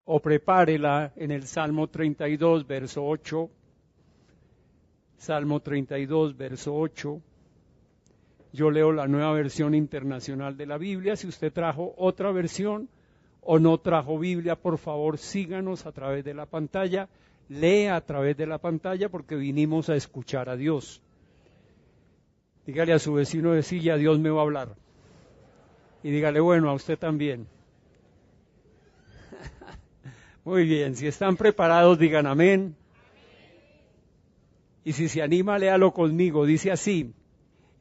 o prepárela en el Salmo 32, verso 8. Salmo 32, verso 8. Yo leo la Nueva Versión Internacional de la Biblia. Si usted trajo otra versión o no trajo Biblia, por favor síganos a través de la pantalla. Lea a través de la pantalla porque vinimos a escuchar a Dios. Dígale a su vecino de silla, Dios me va a hablar. Y dígale, bueno, a usted también. Muy bien, si están preparados, digan amén. Y si se anima, léalo conmigo. Dice así,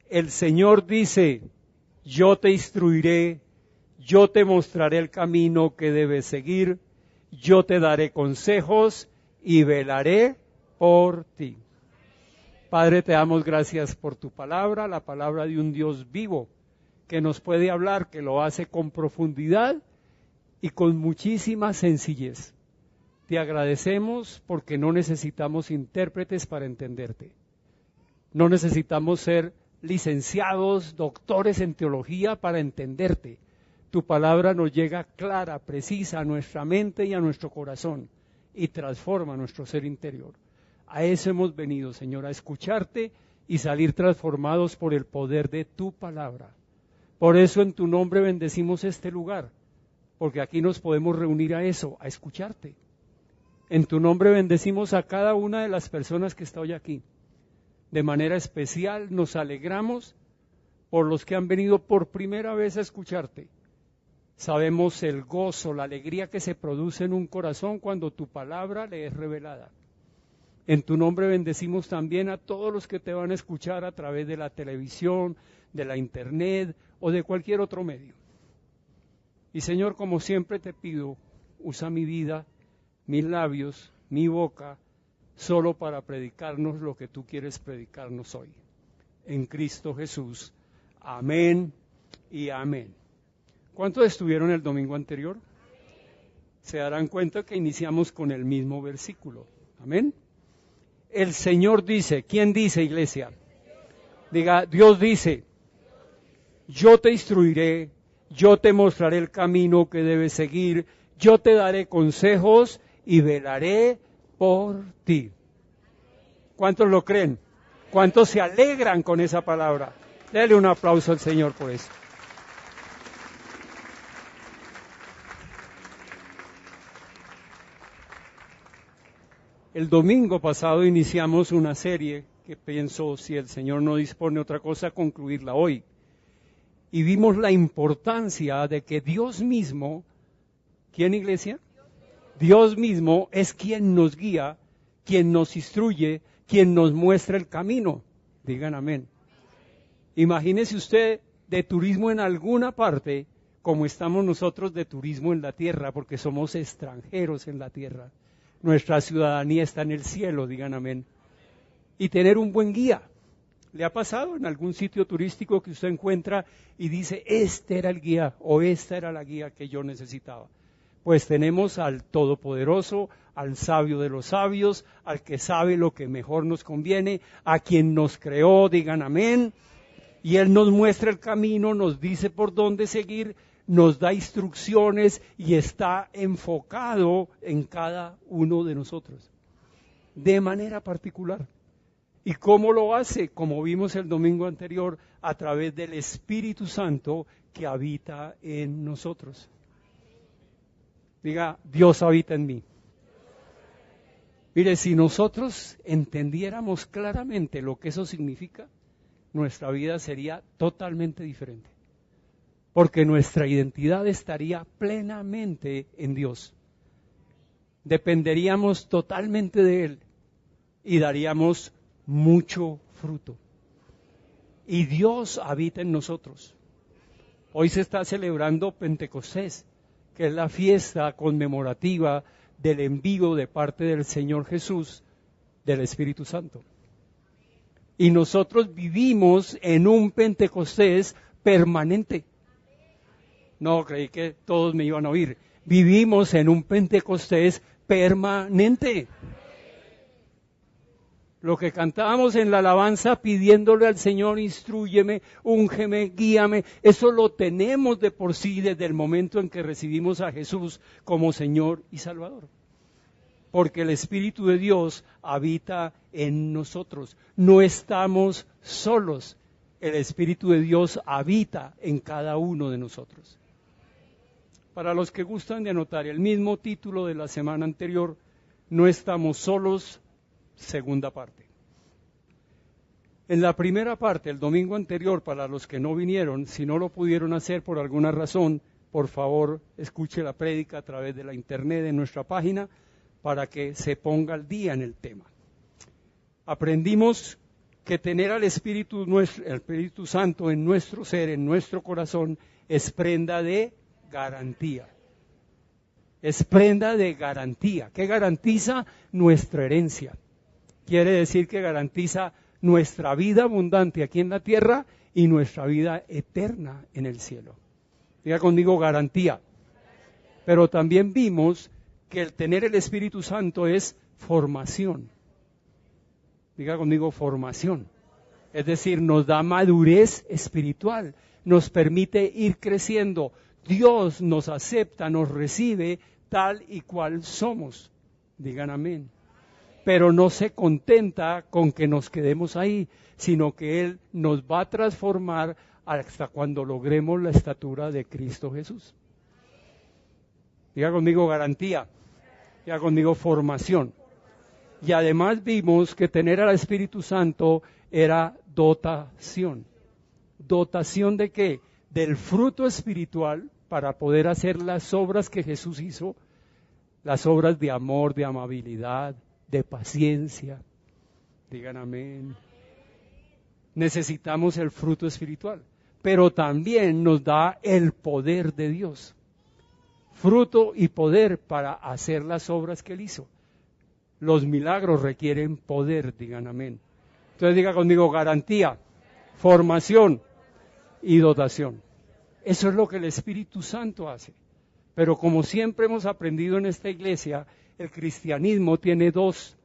el Señor dice, yo te instruiré, yo te mostraré el camino que debes seguir, yo te daré consejos y velaré por ti. Padre, te damos gracias por tu palabra, la palabra de un Dios vivo, que nos puede hablar, que lo hace con profundidad y con muchísima sencillez. Te agradecemos porque no necesitamos intérpretes para entenderte. No necesitamos ser licenciados, doctores en teología para entenderte. Tu palabra nos llega clara, precisa a nuestra mente y a nuestro corazón y transforma nuestro ser interior. A eso hemos venido, Señor, a escucharte y salir transformados por el poder de tu palabra. Por eso en tu nombre bendecimos este lugar, porque aquí nos podemos reunir a eso, a escucharte. En tu nombre bendecimos a cada una de las personas que está hoy aquí. De manera especial nos alegramos por los que han venido por primera vez a escucharte. Sabemos el gozo, la alegría que se produce en un corazón cuando tu palabra le es revelada. En tu nombre bendecimos también a todos los que te van a escuchar a través de la televisión, de la internet o de cualquier otro medio. Y Señor, como siempre te pido, usa mi vida, mis labios, mi boca, solo para predicarnos lo que tú quieres predicarnos hoy. En Cristo Jesús. Amén y amén. ¿Cuántos estuvieron el domingo anterior? Se darán cuenta que iniciamos con el mismo versículo. Amén. El Señor dice, ¿quién dice, iglesia? Diga, Dios dice, yo te instruiré, yo te mostraré el camino que debes seguir, yo te daré consejos y velaré por ti. ¿Cuántos lo creen? ¿Cuántos se alegran con esa palabra? Dele un aplauso al Señor por eso. El domingo pasado iniciamos una serie que pienso, si el Señor no dispone otra cosa, concluirla hoy. Y vimos la importancia de que Dios mismo, ¿quién, iglesia? Dios mismo es quien nos guía, quien nos instruye, quien nos muestra el camino. Digan amén. Imagínese usted de turismo en alguna parte, como estamos nosotros de turismo en la tierra, porque somos extranjeros en la tierra. Nuestra ciudadanía está en el cielo, digan amén. Y tener un buen guía. ¿Le ha pasado en algún sitio turístico que usted encuentra y dice, este era el guía o esta era la guía que yo necesitaba? Pues tenemos al Todopoderoso, al sabio de los sabios, al que sabe lo que mejor nos conviene, a quien nos creó, digan amén. Y Él nos muestra el camino, nos dice por dónde seguir, nos da instrucciones y está enfocado en cada uno de nosotros, de manera particular. ¿Y cómo lo hace? Como vimos el domingo anterior, a través del Espíritu Santo que habita en nosotros. Diga, Dios habita en mí. Mire, si nosotros entendiéramos claramente lo que eso significa, nuestra vida sería totalmente diferente. Porque nuestra identidad estaría plenamente en Dios. Dependeríamos totalmente de Él y daríamos mucho fruto. Y Dios habita en nosotros. Hoy se está celebrando Pentecostés, que es la fiesta conmemorativa del envío de parte del Señor Jesús del Espíritu Santo. Y nosotros vivimos en un Pentecostés permanente. No, creí que todos me iban a oír. Vivimos en un Pentecostés permanente. Lo que cantábamos en la alabanza pidiéndole al Señor, instrúyeme, úngeme, guíame, eso lo tenemos de por sí desde el momento en que recibimos a Jesús como Señor y Salvador. Porque el Espíritu de Dios habita en nosotros. No estamos solos. El Espíritu de Dios habita en cada uno de nosotros. Para los que gustan de anotar el mismo título de la semana anterior, no estamos solos, segunda parte. En la primera parte, el domingo anterior, para los que no vinieron, si no lo pudieron hacer por alguna razón, por favor, escuche la prédica a través de la internet en nuestra página para que se ponga al día en el tema. Aprendimos que tener al Espíritu Santo en nuestro ser, en nuestro corazón, es prenda de garantía. Es prenda de garantía, que garantiza nuestra herencia. Quiere decir que garantiza nuestra vida abundante aquí en la tierra y nuestra vida eterna en el cielo. Diga conmigo garantía. Pero también vimos que el tener el Espíritu Santo es formación. Diga conmigo formación. Es decir, nos da madurez espiritual, nos permite ir creciendo. Dios nos acepta, nos recibe tal y cual somos. Digan amén. Pero no se contenta con que nos quedemos ahí, sino que Él nos va a transformar hasta cuando logremos la estatura de Cristo Jesús. Diga conmigo garantía, diga conmigo formación. Y además vimos que tener al Espíritu Santo era dotación. ¿Dotación de qué? Del fruto espiritual para poder hacer las obras que Jesús hizo, las obras de amor, de amabilidad, de paciencia. Digan amén. Necesitamos el fruto espiritual, pero también nos da el poder de Dios. Fruto y poder para hacer las obras que Él hizo. Los milagros requieren poder, digan amén. Entonces diga conmigo garantía, formación y dotación. Eso es lo que el Espíritu Santo hace. Pero como siempre hemos aprendido en esta iglesia, el cristianismo tiene dos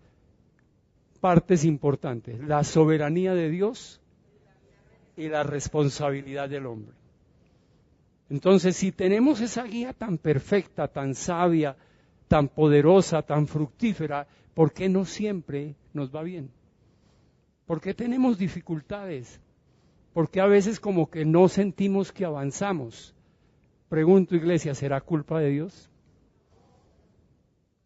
partes importantes: la soberanía de Dios y la responsabilidad del hombre. Entonces, si tenemos esa guía tan perfecta, tan sabia, tan poderosa, tan fructífera, ¿por qué no siempre nos va bien? ¿Por qué tenemos dificultades? ¿Por qué a veces como que no sentimos que avanzamos? Pregunto, iglesia, ¿será culpa de Dios?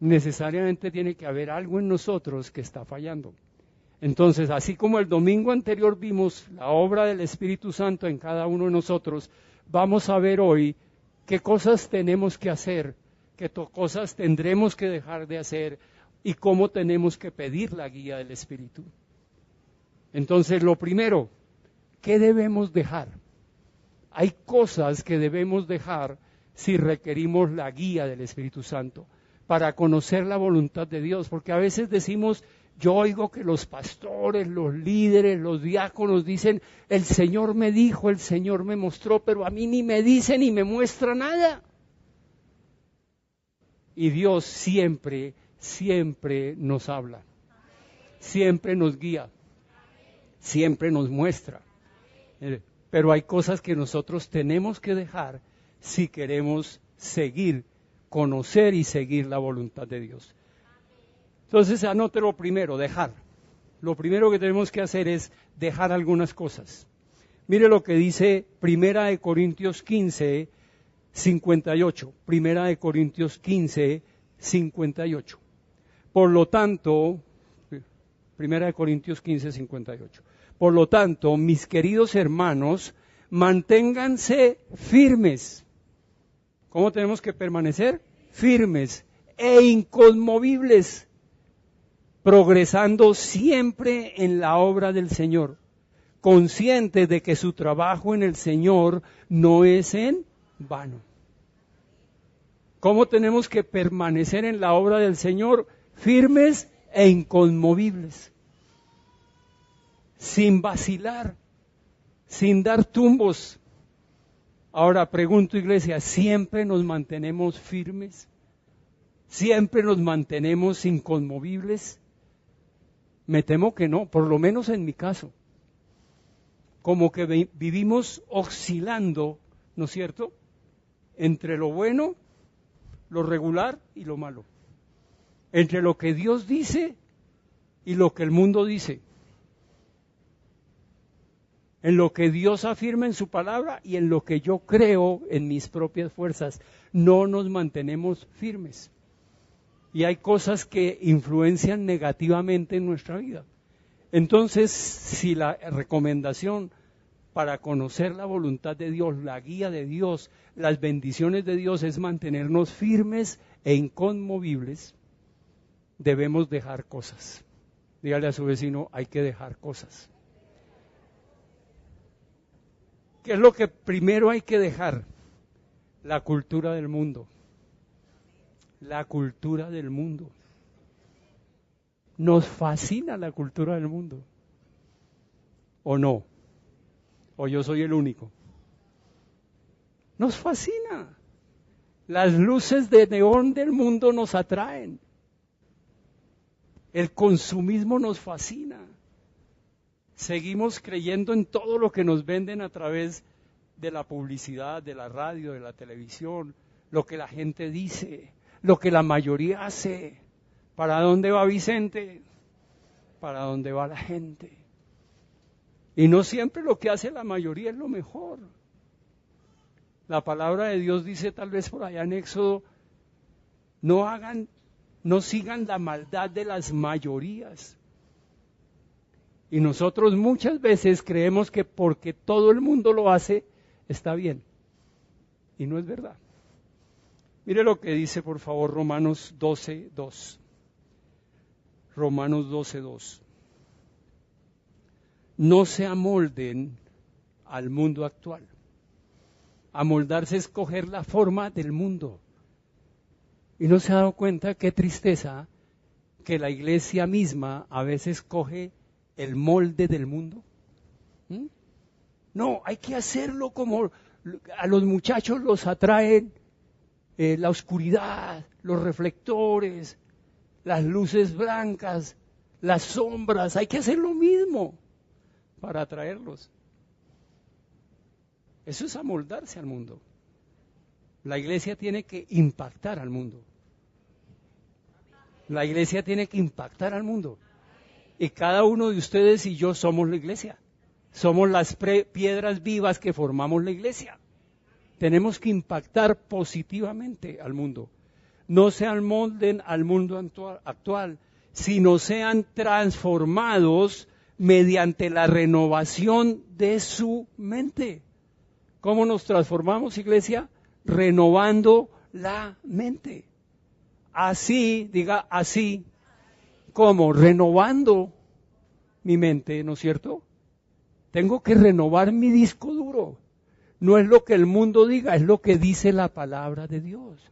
Necesariamente tiene que haber algo en nosotros que está fallando. Entonces, así como el domingo anterior vimos la obra del Espíritu Santo en cada uno de nosotros, vamos a ver hoy qué cosas tenemos que hacer, qué cosas tendremos que dejar de hacer y cómo tenemos que pedir la guía del Espíritu. Entonces, lo primero, ¿qué debemos dejar? Hay cosas que debemos dejar si requerimos la guía del Espíritu Santo para conocer la voluntad de Dios, porque a veces decimos, yo oigo que los pastores, los líderes, los diáconos dicen, el Señor me dijo, el Señor me mostró, pero a mí ni me dice ni me muestra nada. Y Dios siempre, siempre nos habla, siempre nos guía, siempre nos muestra. Pero hay cosas que nosotros tenemos que dejar si queremos seguir, conocer y seguir la voluntad de Dios. Entonces anote lo primero, dejar. Lo primero que tenemos que hacer es dejar algunas cosas. Mire lo que dice 1 Corintios 15, 58. 1 Corintios 15, 58. Por lo tanto, 1 Corintios 15, 58. Por lo tanto, mis queridos hermanos, manténganse firmes. ¿Cómo tenemos que permanecer? Firmes e inconmovibles, progresando siempre en la obra del Señor, conscientes de que su trabajo en el Señor no es en vano. ¿Cómo tenemos que permanecer en la obra del Señor? Firmes e inconmovibles, sin vacilar, sin dar tumbos. Ahora pregunto, iglesia, ¿siempre nos mantenemos firmes? ¿Siempre nos mantenemos inconmovibles? Me temo que no, por lo menos en mi caso. Como que vivimos oscilando, ¿no es cierto?, entre lo bueno, lo regular y lo malo. Entre lo que Dios dice y lo que el mundo dice. En lo que Dios afirma en su palabra y en lo que yo creo en mis propias fuerzas. No nos mantenemos firmes. Y hay cosas que influencian negativamente en nuestra vida. Entonces, si la recomendación para conocer la voluntad de Dios, la guía de Dios, las bendiciones de Dios es mantenernos firmes e inconmovibles, debemos dejar cosas. Dígale a su vecino, hay que dejar cosas. ¿Qué es lo que primero hay que dejar? La cultura del mundo. La cultura del mundo. Nos fascina la cultura del mundo. ¿O no? ¿O yo soy el único? Nos fascina. Las luces de neón del mundo nos atraen. El consumismo nos fascina. Seguimos creyendo en todo lo que nos venden a través de la publicidad, de la radio, de la televisión, lo que la gente dice, lo que la mayoría hace. ¿Para dónde va Vicente? ¿Para dónde va la gente? Y no siempre lo que hace la mayoría es lo mejor. La palabra de Dios dice tal vez por allá en Éxodo, no sigan la maldad de las mayorías. Y nosotros muchas veces creemos que porque todo el mundo lo hace, está bien. Y no es verdad. Mire lo que dice, por favor, Romanos 12:2. Romanos 12:2. No se amolden al mundo actual. Amoldarse es coger la forma del mundo. Y no se ha dado cuenta, qué tristeza, que la iglesia misma a veces coge el molde del mundo. No, hay que hacerlo como a los muchachos los atraen la oscuridad, los reflectores, las luces blancas, las sombras. Hay que hacer lo mismo para atraerlos. Eso es amoldarse al mundo. La iglesia tiene que impactar al mundo. La iglesia tiene que impactar al mundo. Y cada uno de ustedes y yo somos la iglesia. Somos las piedras vivas que formamos la iglesia. Tenemos que impactar positivamente al mundo. No se amolden al mundo actual, sino sean transformados mediante la renovación de su mente. ¿Cómo nos transformamos, iglesia? Renovando la mente. Así, diga así, como renovando mi mente, ¿no es cierto? Tengo que renovar mi disco duro. No es lo que el mundo diga, es lo que dice la palabra de Dios.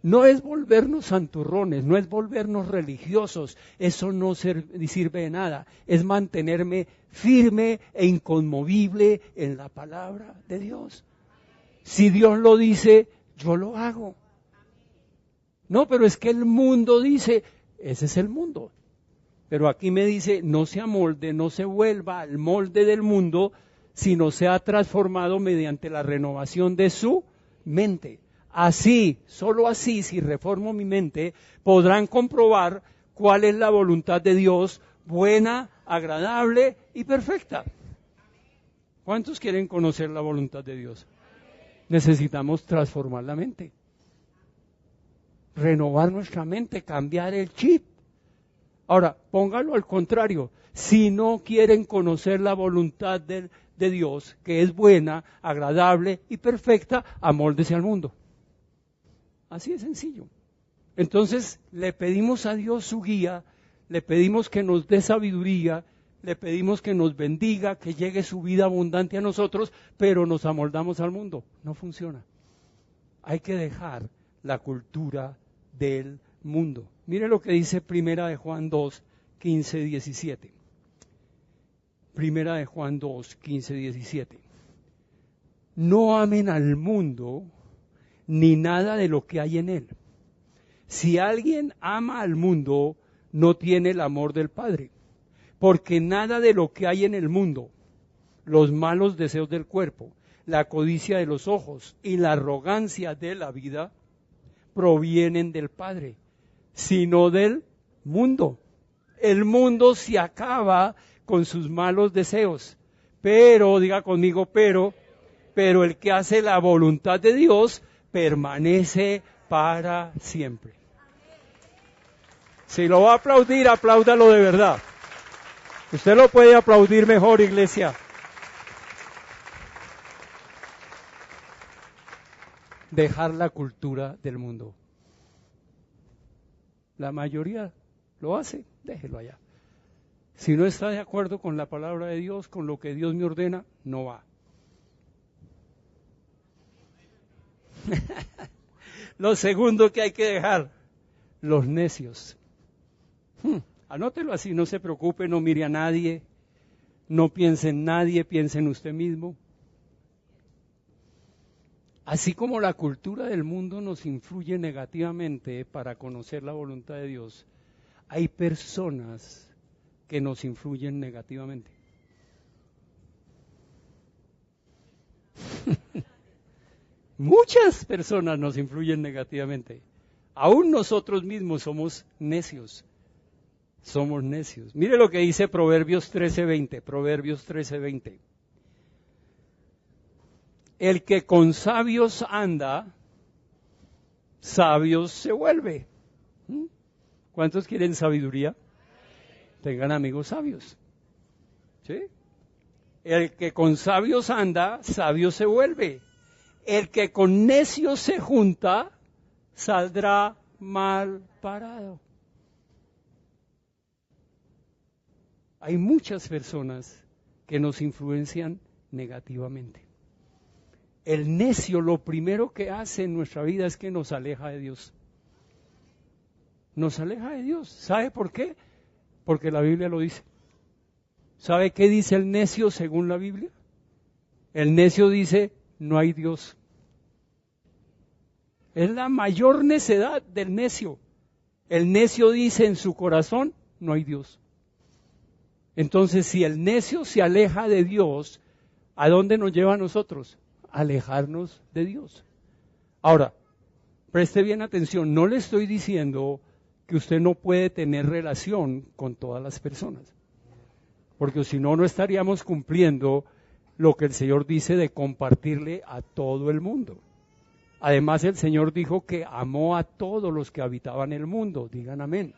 No es volvernos santurrones, no es volvernos religiosos, eso no sirve de nada. Es mantenerme firme e inconmovible en la palabra de Dios. Si Dios lo dice, yo lo hago. No, pero es que el mundo dice, ese es el mundo. Pero aquí me dice, no se amolde, no se vuelva al molde del mundo, sino sea transformado mediante la renovación de su mente. Así, solo así, si reformo mi mente, podrán comprobar cuál es la voluntad de Dios, buena, agradable y perfecta. ¿Cuántos quieren conocer la voluntad de Dios? Necesitamos transformar la mente. Renovar nuestra mente, cambiar el chip. Ahora, póngalo al contrario. Si no quieren conocer la voluntad de Dios, que es buena, agradable y perfecta, amóldese al mundo. Así de sencillo. Entonces, le pedimos a Dios su guía, le pedimos que nos dé sabiduría, le pedimos que nos bendiga, que llegue su vida abundante a nosotros, pero nos amoldamos al mundo. No funciona. Hay que dejar la cultura del mundo. Mire lo que dice Primera de Juan 2, 15, 17. Primera de Juan 2, 15, 17. No amen al mundo ni nada de lo que hay en él. Si alguien ama al mundo, no tiene el amor del Padre. Porque nada de lo que hay en el mundo, los malos deseos del cuerpo, la codicia de los ojos y la arrogancia de la vida, provienen del Padre, sino del mundo. El mundo se acaba con sus malos deseos, pero, diga conmigo, pero el que hace la voluntad de Dios permanece para siempre. Si lo va a aplaudir, apláudalo de verdad. Usted lo puede aplaudir mejor, iglesia. Dejar la cultura del mundo. La mayoría lo hace, déjelo allá. Si no está de acuerdo con la palabra de Dios, con lo que Dios me ordena, no va. Lo segundo que hay que dejar, los necios. Anótelo así, no se preocupe, no mire a nadie, no piense en nadie, piense en usted mismo. Así como la cultura del mundo nos influye negativamente para conocer la voluntad de Dios, hay personas que nos influyen negativamente. Muchas personas nos influyen negativamente. Aún nosotros mismos somos necios. Somos necios. Mire lo que dice Proverbios 13:20. Proverbios 13:20. El que con sabios anda, sabios se vuelve. ¿Cuántos quieren sabiduría? Tengan amigos sabios. ¿Sí? El que con sabios anda, sabio se vuelve. El que con necios se junta, saldrá mal parado. Hay muchas personas que nos influencian negativamente. El necio lo primero que hace en nuestra vida es que nos aleja de Dios. Nos aleja de Dios. ¿Sabe por qué? Porque la Biblia lo dice. ¿Sabe qué dice el necio según la Biblia? El necio dice, no hay Dios. Es la mayor necedad del necio. El necio dice en su corazón, no hay Dios. Entonces, si el necio se aleja de Dios, ¿a dónde nos lleva a nosotros? A alejarnos de Dios. Ahora, preste bien atención, no le estoy diciendo que usted no puede tener relación con todas las personas, porque si no, no estaríamos cumpliendo lo que el Señor dice de compartirle a todo el mundo. Además, el Señor dijo que amó a todos los que habitaban el mundo, digan amén.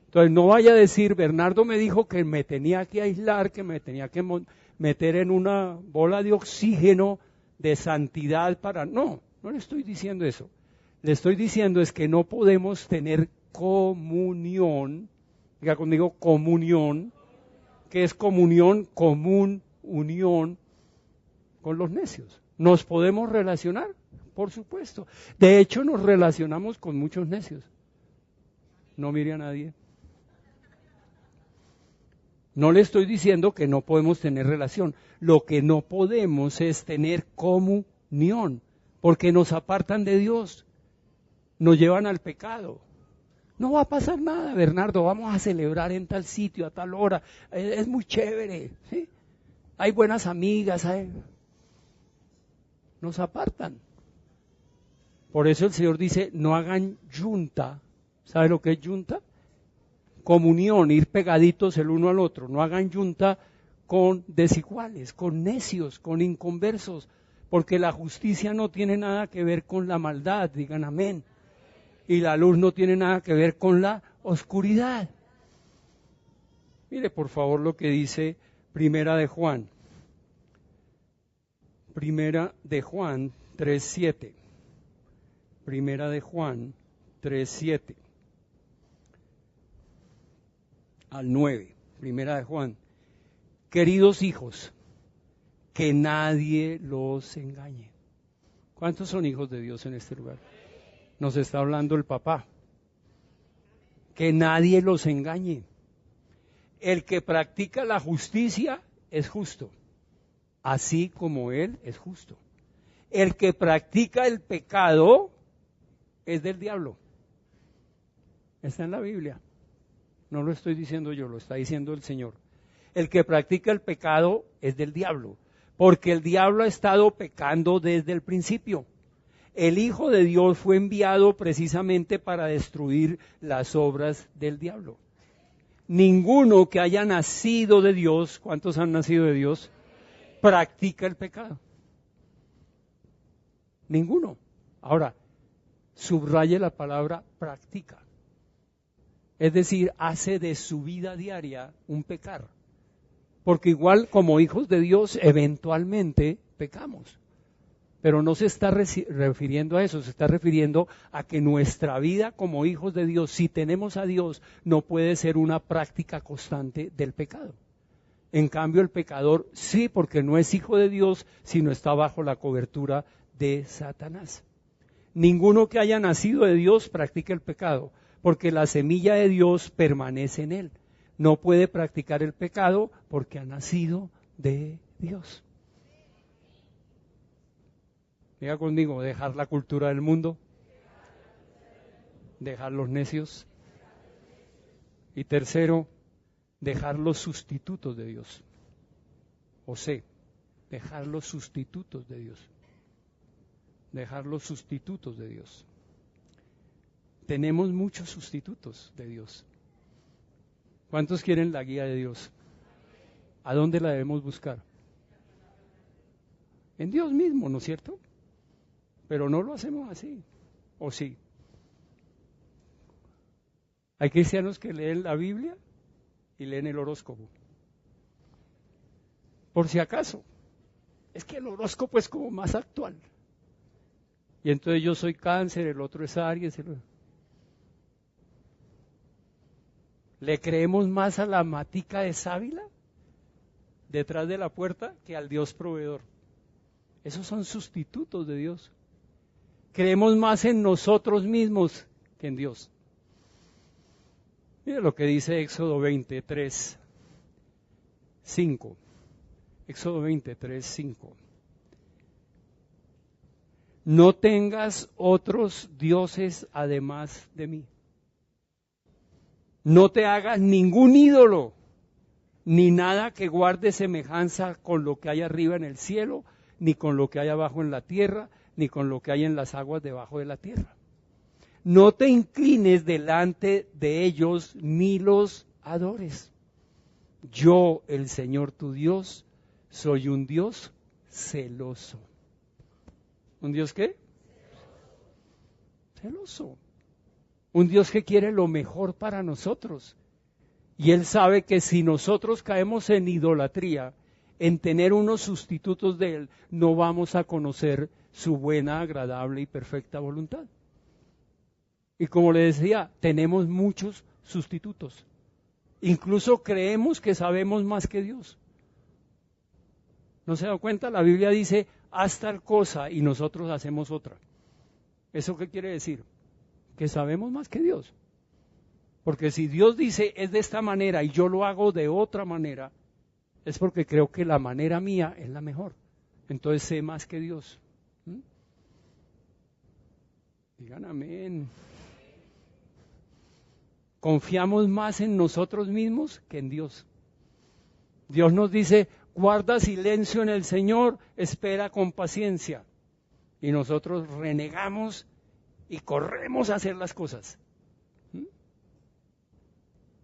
Entonces, no vaya a decir, Bernardo me dijo que me tenía que aislar, que me tenía que meter en una bola de oxígeno de santidad para... No le estoy diciendo eso. Le estoy diciendo es que no podemos tener comunión, diga conmigo comunión, que es comunión, común, unión con los necios. ¿Nos podemos relacionar? Por supuesto. De hecho, nos relacionamos con muchos necios. No mire a nadie. No le estoy diciendo que no podemos tener relación. Lo que no podemos es tener comunión, porque nos apartan de Dios, nos llevan al pecado. No va a pasar nada, Bernardo, vamos a celebrar en tal sitio, a tal hora. Es muy chévere, ¿sí? Hay buenas amigas, nos apartan. Por eso el Señor dice, no hagan yunta. ¿Sabe lo que es yunta? Comunión, ir pegaditos el uno al otro. No hagan yunta con desiguales, con necios, con inconversos, porque la justicia no tiene nada que ver con la maldad, digan amén. Y la luz no tiene nada que ver con la oscuridad. Mire por favor lo que dice Primera de Juan. Primera de Juan 3:7. Primera de Juan 3:7 al 9. Primera de Juan. Queridos hijos, que nadie los engañe. ¿Cuántos son hijos de Dios en este lugar? Nos está hablando el papá. Que nadie los engañe. El que practica la justicia es justo, así como él es justo. El que practica el pecado es del diablo. Está en la Biblia. No lo estoy diciendo yo, lo está diciendo el Señor. El que practica el pecado es del diablo, porque el diablo ha estado pecando desde el principio. El Hijo de Dios fue enviado precisamente para destruir las obras del diablo. Ninguno que haya nacido de Dios, ¿cuántos han nacido de Dios? Practica el pecado. Ninguno. Ahora, subraye la palabra practica. Es decir, hace de su vida diaria un pecar. Porque igual como hijos de Dios, eventualmente pecamos. Pero no se está refiriendo a eso, se está refiriendo a que nuestra vida como hijos de Dios, si tenemos a Dios, no puede ser una práctica constante del pecado. En cambio, el pecador sí, porque no es hijo de Dios, sino está bajo la cobertura de Satanás. Ninguno que haya nacido de Dios practica el pecado, porque la semilla de Dios permanece en él. No puede practicar el pecado porque ha nacido de Dios. Diga conmigo, dejar la cultura del mundo, dejar los necios. Y tercero, dejar los sustitutos de Dios. O sea, dejar los sustitutos de Dios. Dejar los sustitutos de Dios. Tenemos muchos sustitutos de Dios. ¿Cuántos quieren la guía de Dios? ¿A dónde la debemos buscar? En Dios mismo, ¿no es cierto? Pero no lo hacemos así, ¿o sí? Hay cristianos que leen la Biblia y leen el horóscopo. Por si acaso, es que el horóscopo es como más actual. Y entonces yo soy Cáncer, el otro es Aries. ¿Le creemos más a la matica de sábila detrás de la puerta que al Dios proveedor? Esos son sustitutos de Dios. Creemos más en nosotros mismos que en Dios. Mire lo que dice Éxodo 23, 5. Éxodo 23, 5. No tengas otros dioses además de mí. No te hagas ningún ídolo, ni nada que guarde semejanza con lo que hay arriba en el cielo, ni con lo que hay abajo en la tierra, ni con lo que hay en las aguas debajo de la tierra. No te inclines delante de ellos, ni los adores. Yo, el Señor tu Dios, soy un Dios celoso. ¿Un Dios qué? Celoso. Un Dios que quiere lo mejor para nosotros. Y Él sabe que si nosotros caemos en idolatría, en tener unos sustitutos de Él, no vamos a conocer su buena, agradable y perfecta voluntad. Y como le decía, tenemos muchos sustitutos. Incluso creemos que sabemos más que Dios. ¿No se da cuenta? La Biblia dice, haz tal cosa y nosotros hacemos otra. ¿Eso qué quiere decir? Que sabemos más que Dios. Porque si Dios dice, es de esta manera y yo lo hago de otra manera, es porque creo que la manera mía es la mejor. Entonces sé más que Dios. Digan amén. Confiamos más en nosotros mismos que en Dios. Dios nos dice, guarda silencio en el Señor, espera con paciencia. Y nosotros renegamos y corremos a hacer las cosas.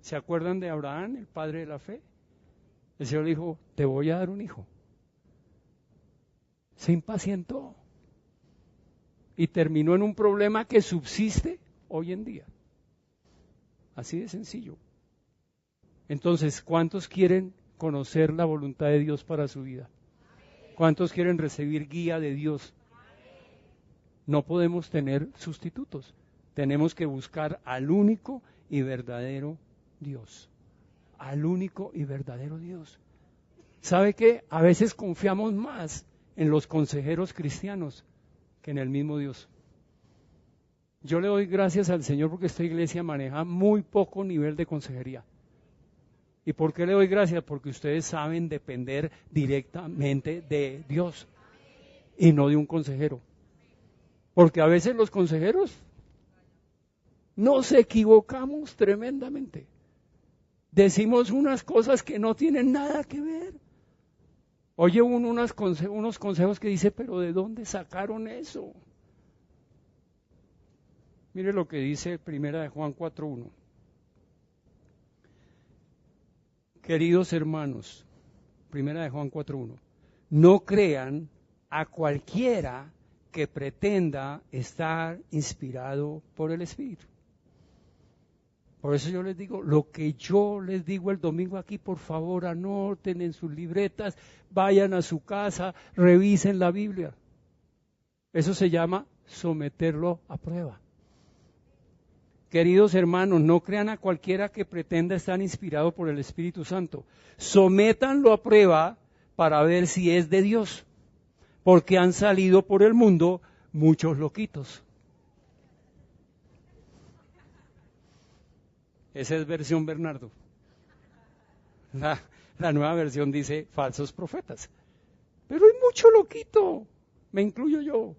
¿Se acuerdan de Abraham, el padre de la fe? El Señor le dijo, te voy a dar un hijo. Se impacientó y terminó en un problema que subsiste hoy en día. Así de sencillo. Entonces, ¿cuántos quieren conocer la voluntad de Dios para su vida? ¿Cuántos quieren recibir guía de Dios? No podemos tener sustitutos. Tenemos que buscar al único y verdadero Dios. Al único y verdadero Dios. ¿Sabe qué? A veces confiamos más en los consejeros cristianos que en el mismo Dios. Yo le doy gracias al Señor porque esta iglesia maneja muy poco nivel de consejería. ¿Y por qué le doy gracias? Porque ustedes saben depender directamente de Dios y no de un consejero. Porque a veces los consejeros nos equivocamos tremendamente. decimos unas cosas que no tienen nada que ver. Oye uno unos consejos que dice, pero ¿de dónde sacaron eso? Mire lo que dice 1 Juan 4:1. Queridos hermanos, 1 Juan 4:1, no crean a cualquiera que pretenda estar inspirado por el Espíritu. Por eso yo les digo, lo que yo les digo el domingo aquí, por favor, anoten en sus libretas, vayan a su casa, revisen la Biblia. Eso se llama someterlo a prueba. Queridos hermanos, no crean a cualquiera que pretenda estar inspirado por el Espíritu Santo. Sométanlo a prueba para ver si es de Dios, porque han salido por el mundo muchos loquitos. Esa es versión Bernardo. La nueva versión dice falsos profetas. Pero hay mucho loquito, me incluyo yo.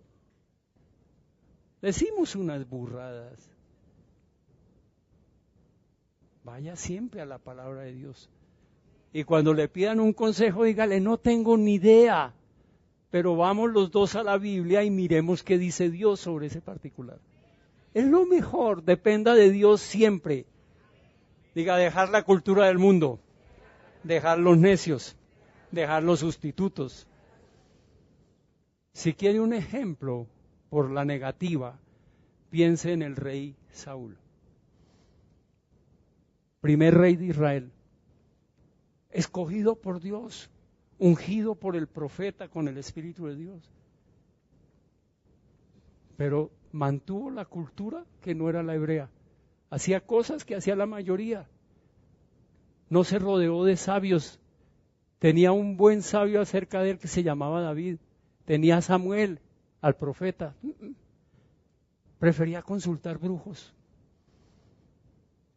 Decimos unas burradas. Vaya siempre a la palabra de Dios. Y cuando le pidan un consejo, dígale, no tengo ni idea, pero vamos los dos a la Biblia y miremos qué dice Dios sobre ese particular. Es lo mejor, dependa de Dios siempre. Diga, dejar la cultura del mundo, dejar los necios, dejar los sustitutos. Si quiere un ejemplo por la negativa, piense en el rey Saúl. Primer rey de Israel, escogido por Dios, ungido por el profeta con el Espíritu de Dios. Pero mantuvo la cultura que no era la hebrea. Hacía cosas que hacía la mayoría. No se rodeó de sabios. Tenía un buen sabio acerca de él que se llamaba David. Tenía a Samuel, al profeta. Prefería consultar brujos.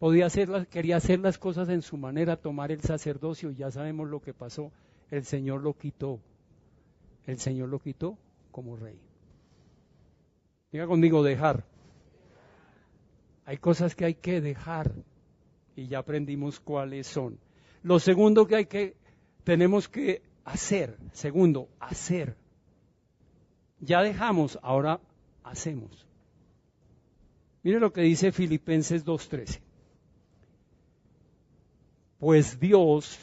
Quería hacer las cosas en su manera, tomar el sacerdocio. Ya sabemos lo que pasó. El Señor lo quitó. El Señor lo quitó como rey. Diga conmigo, dejar. Hay cosas que hay que dejar y ya aprendimos cuáles son. Lo segundo que tenemos que hacer. Segundo, hacer. Ya dejamos, ahora hacemos. Mire lo que dice Filipenses 2:13. Pues Dios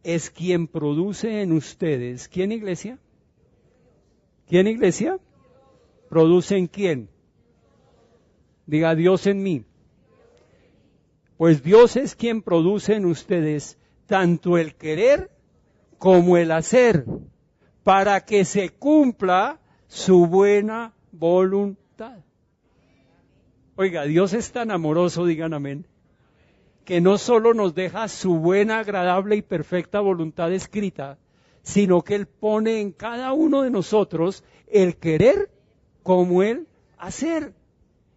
es quien produce en ustedes. ¿Quién, iglesia? ¿Quién, iglesia? ¿Produce en quién? Diga, Dios en mí. Pues Dios es quien produce en ustedes tanto el querer como el hacer, para que se cumpla su buena voluntad. Oiga, Dios es tan amoroso, digan amén, que no solo nos deja su buena, agradable y perfecta voluntad escrita, sino que Él pone en cada uno de nosotros el querer como el hacer.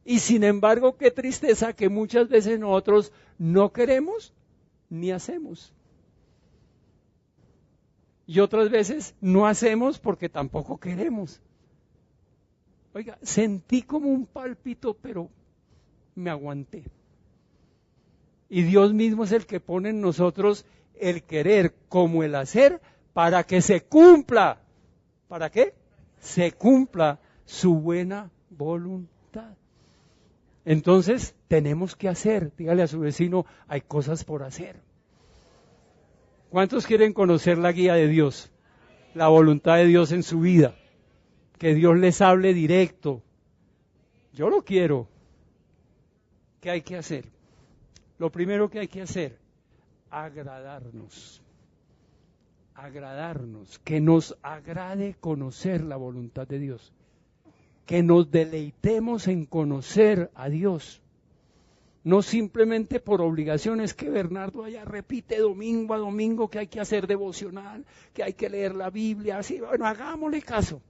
Y sin embargo, qué tristeza que muchas veces nosotros no queremos ni hacemos. Y otras veces no hacemos porque tampoco queremos. Oiga, sentí como un pálpito, pero me aguanté. Y Dios mismo es el que pone en nosotros el querer como el hacer para que se cumpla. ¿Para qué? Se cumpla su buena voluntad. Entonces, tenemos que hacer. Dígale a su vecino, hay cosas por hacer. ¿Cuántos quieren conocer la guía de Dios? La voluntad de Dios en su vida. Que Dios les hable directo. Yo lo quiero. ¿Qué hay que hacer? Lo primero que hay que hacer, agradarnos. Agradarnos. Que nos agrade conocer la voluntad de Dios. Que nos deleitemos en conocer a Dios. No simplemente por obligaciones que Bernardo allá repite domingo a domingo que hay que hacer devocional, que hay que leer la Biblia, así, bueno, hagámosle caso.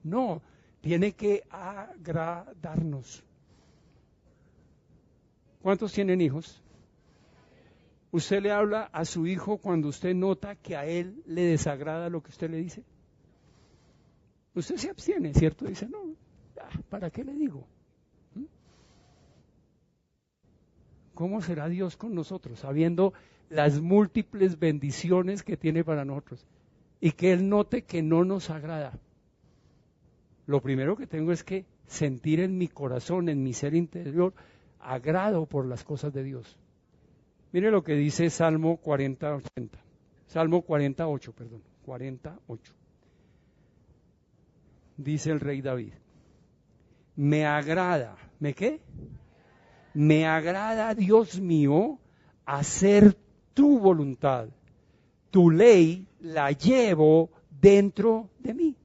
No, tiene que agradarnos. ¿Cuántos tienen hijos? ¿Usted le habla a su hijo cuando usted nota que a él le desagrada lo que usted le dice? Usted se abstiene, ¿cierto? Dice, no, ¿para qué le digo? ¿Cómo será Dios con nosotros, sabiendo las múltiples bendiciones que tiene para nosotros? Y que Él note que no nos agrada. Lo primero que tengo es que sentir en mi corazón, en mi ser interior, agrado por las cosas de Dios. Mire lo que dice Salmo 48, perdón, 48. Dice el rey David, me agrada, ¿me qué? Me agrada, Dios mío, hacer tu voluntad. Tu ley la llevo dentro de mí.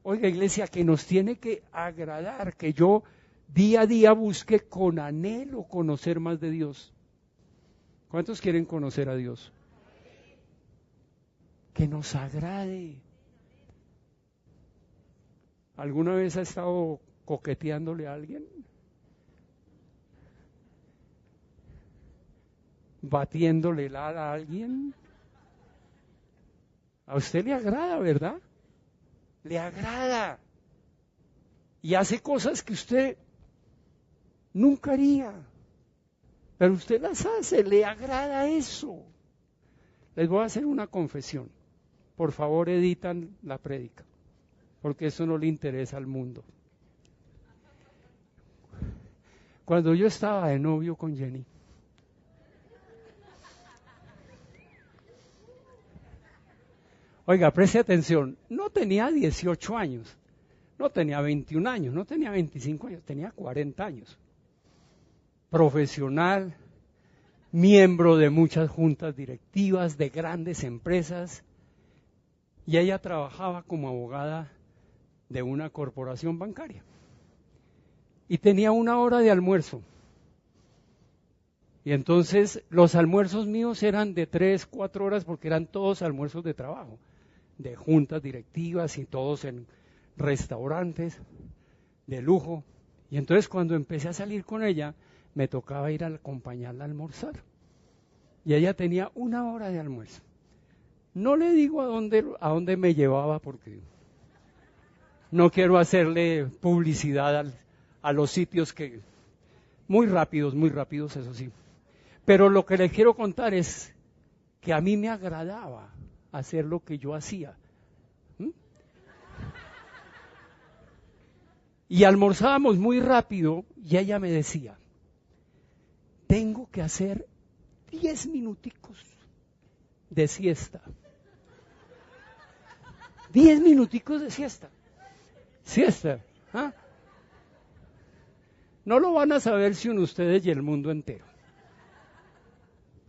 Oiga, iglesia, que nos tiene que agradar, que yo día a día busque con anhelo conocer más de Dios. ¿Cuántos quieren conocer a Dios? Que nos agrade. ¿Alguna vez ha estado coqueteándole a alguien? ¿Batiéndole el ala a alguien? A usted le agrada, ¿verdad? Le agrada. Y hace cosas que usted nunca haría. Pero usted las hace, le agrada eso. Les voy a hacer una confesión. Por favor, editan la prédica, porque eso no le interesa al mundo. Cuando yo estaba de novio con Jenny, oiga, preste atención, no tenía 18 años, no tenía 21 años, no tenía 25 años, tenía 40 años. Profesional, miembro de muchas juntas directivas de grandes empresas, y ella trabajaba como abogada de una corporación bancaria. Y tenía una hora de almuerzo. Y entonces los almuerzos míos eran de 3, 4 horas porque eran todos almuerzos de trabajo, de juntas directivas y todos en restaurantes de lujo. Y entonces cuando empecé a salir con ella, me tocaba ir a acompañarla a almorzar. Y ella tenía una hora de almuerzo. No le digo a dónde me llevaba porque no quiero hacerle publicidad a los sitios que muy rápidos, eso sí. Pero lo que les quiero contar es que a mí me agradaba hacer lo que yo hacía. Y almorzábamos muy rápido y ella me decía, tengo que hacer 10 minuticos de siesta. 10 minuticos de siesta. Siesta. ¿Ah? No lo van a saber si ustedes y el mundo entero.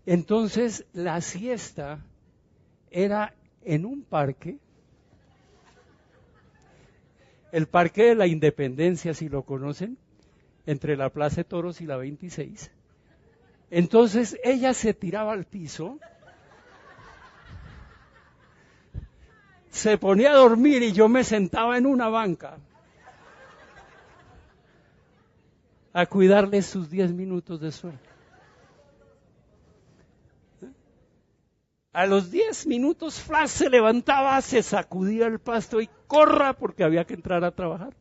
Entonces, la siesta era en un parque, el Parque de la Independencia, si lo conocen, entre la Plaza de Toros y la 26. Entonces, ella se tiraba al piso, se ponía a dormir y yo me sentaba en una banca a cuidarle sus 10 minutos de sueño. A los 10 minutos, flash, se levantaba, se sacudía el pasto y corra porque había que entrar a trabajar.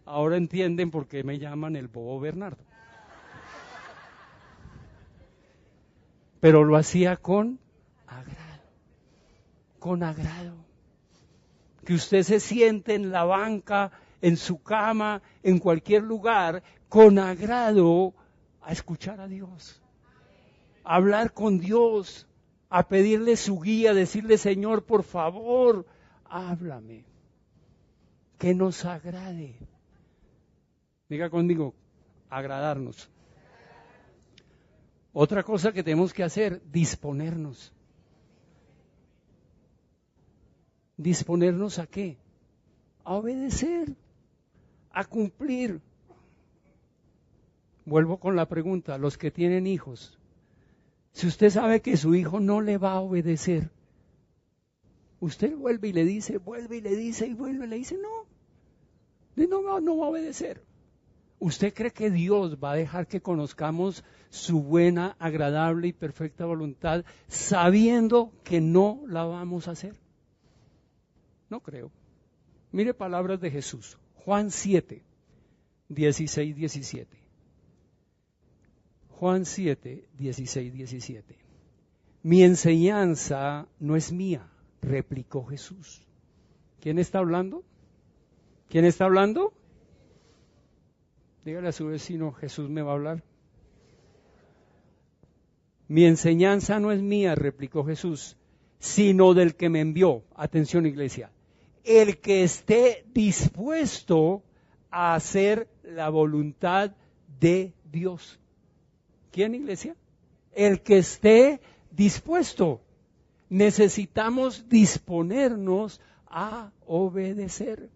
Ahora entienden por qué me llaman el Bobo Bernardo. Pero lo hacía con agrado, con agrado. Que usted se siente en la banca, en su cama, en cualquier lugar, con agrado a escuchar a Dios, a hablar con Dios, a pedirle su guía, a decirle, Señor, por favor, háblame, que nos agrade. Diga conmigo, agradarnos. Otra cosa que tenemos que hacer, disponernos. ¿Disponernos a qué? A obedecer, a cumplir. Vuelvo con la pregunta, los que tienen hijos, si usted sabe que su hijo no le va a obedecer, usted vuelve y le dice, vuelve y le dice, no va a obedecer. ¿Usted cree que Dios va a dejar que conozcamos su buena, agradable y perfecta voluntad sabiendo que no la vamos a hacer? No creo. Mire palabras de Jesús, Juan 7, 16, 17. Juan 7, 16, 17. Mi enseñanza no es mía, replicó Jesús. ¿Quién está hablando? ¿Quién está hablando? Dígale a su vecino, Jesús me va a hablar. Mi enseñanza no es mía, replicó Jesús, sino del que me envió. Atención, iglesia. El que esté dispuesto a hacer la voluntad de Dios. ¿Quién, iglesia? El que esté dispuesto. Necesitamos disponernos a obedecer.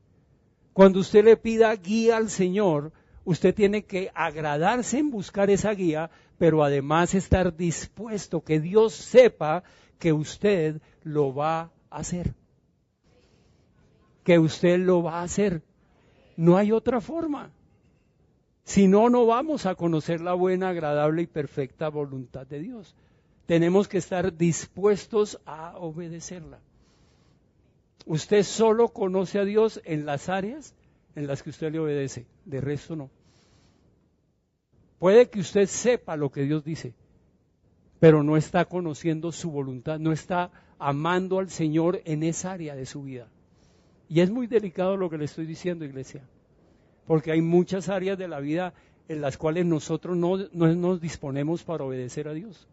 Cuando usted le pida guía al Señor, usted tiene que agradarse en buscar esa guía, pero además estar dispuesto, que Dios sepa que usted lo va a hacer. Que usted lo va a hacer. No hay otra forma. Si no, no vamos a conocer la buena, agradable y perfecta voluntad de Dios. Tenemos que estar dispuestos a obedecerla. Usted solo conoce a Dios en las áreas en las que usted le obedece, de resto no. Puede que usted sepa lo que Dios dice, pero no está conociendo su voluntad, no está amando al Señor en esa área de su vida. Y es muy delicado lo que le estoy diciendo, iglesia, porque hay muchas áreas de la vida en las cuales nosotros no nos disponemos para obedecer a Dios.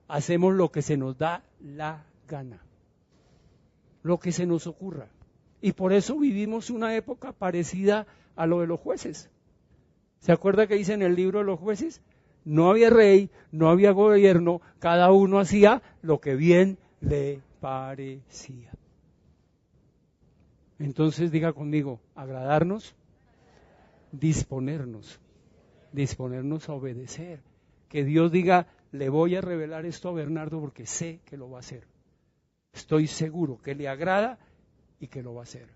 Hacemos lo que se nos da la gana, lo que se nos ocurra. Y por eso vivimos una época parecida a lo de los jueces. ¿Se acuerda que dice en el libro de los jueces? No había rey, no había gobierno, cada uno hacía lo que bien le parecía. Entonces diga conmigo, agradarnos, disponernos a obedecer. Que Dios diga, le voy a revelar esto a Bernardo porque sé que lo va a hacer. Estoy seguro que le agrada y que lo va a hacer.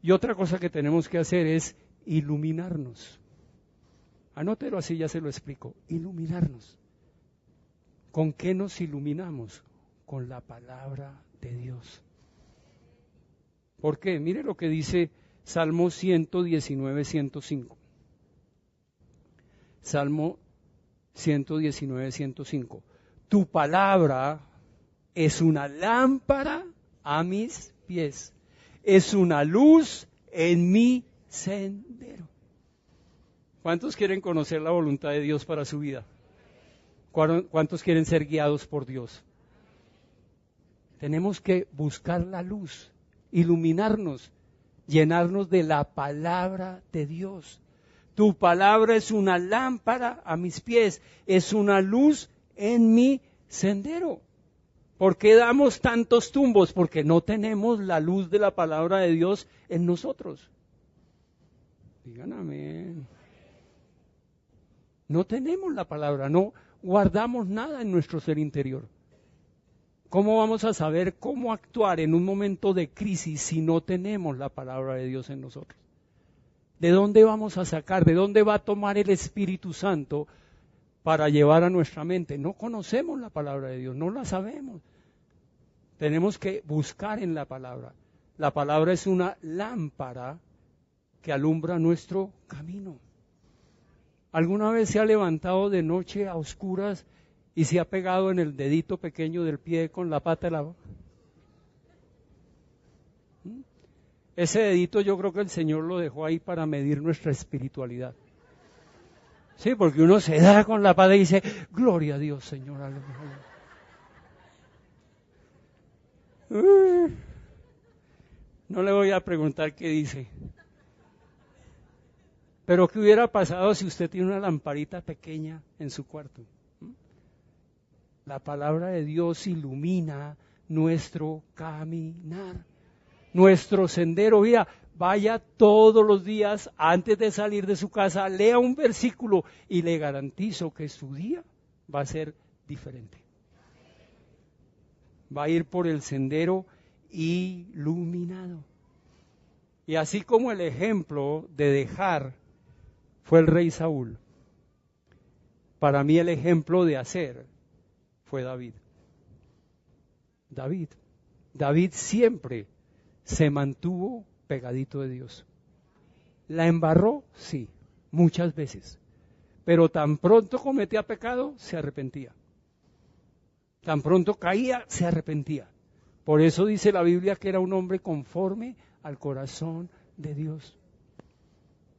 Y otra cosa que tenemos que hacer es iluminarnos. Anótelo así, ya se lo explico. Iluminarnos. ¿Con qué nos iluminamos? Con la palabra de Dios. ¿Por qué? Mire lo que dice Salmo 119, 105. Salmo 119, 105. Tu palabra es una lámpara a mis pies, es una luz en mi sendero. ¿Cuántos quieren conocer la voluntad de Dios para su vida? ¿Cuántos quieren ser guiados por Dios? Tenemos que buscar la luz, iluminarnos, llenarnos de la palabra de Dios. Tu palabra es una lámpara a mis pies, es una luz en mi sendero. ¿Por qué damos tantos tumbos? Porque no tenemos la luz de la palabra de Dios en nosotros. Digan amén. No tenemos la palabra, no guardamos nada en nuestro ser interior. ¿Cómo vamos a saber cómo actuar en un momento de crisis si no tenemos la palabra de Dios en nosotros? ¿De dónde vamos a sacar? ¿De dónde va a tomar el Espíritu Santo para llevar a nuestra mente? No conocemos la palabra de Dios, no la sabemos. Tenemos que buscar en la palabra. La palabra es una lámpara que alumbra nuestro camino. ¿Alguna vez se ha levantado de noche a oscuras y se ha pegado en el dedito pequeño del pie con la pata de la boca? Ese dedito yo creo que el Señor lo dejó ahí para medir nuestra espiritualidad. Sí, porque uno se da con la pata y dice, gloria a Dios, Señor. No le voy a preguntar qué dice. Pero ¿qué hubiera pasado si usted tiene una lamparita pequeña en su cuarto? La palabra de Dios ilumina nuestro caminar, nuestro sendero. Mira, vaya todos los días antes de salir de su casa, lea un versículo y le garantizo que su día va a ser diferente. Va a ir por el sendero iluminado. Y así como el ejemplo de dejar fue el rey Saúl, para mí el ejemplo de hacer fue David. David siempre se mantuvo pegadito de Dios. ¿La embarró? Sí, muchas veces. pero tan pronto cometía pecado, se arrepentía. Tan pronto caía, se arrepentía. Por eso dice la Biblia que era un hombre conforme al corazón de Dios.